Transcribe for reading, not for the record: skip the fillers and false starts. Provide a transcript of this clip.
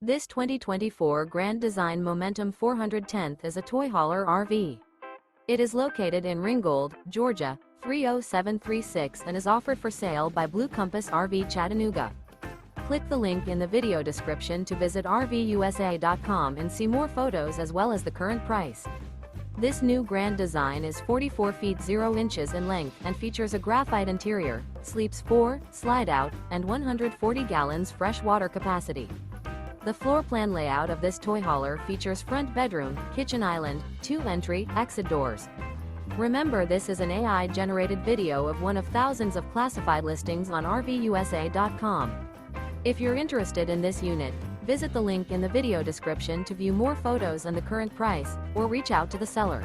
This 2024 Grand Design Momentum 410th is a toy hauler RV. It is located in Ringgold, Georgia, 30736 and is offered for sale by Blue Compass RV Chattanooga. Click the link in the video description to visit RVUSA.com and see more photos as well as the current price. This new Grand Design is 44 feet 0 inches in length and features a graphite interior, sleeps 4, slide-out, and 140 gallons fresh water capacity. The floor plan layout of this toy hauler features front bedroom, kitchen island, 2 entry, exit doors. Remember, this is an AI-generated video of one of thousands of classified listings on RVUSA.com. If you're interested in this unit, visit the link in the video description to view more photos and the current price, or reach out to the seller.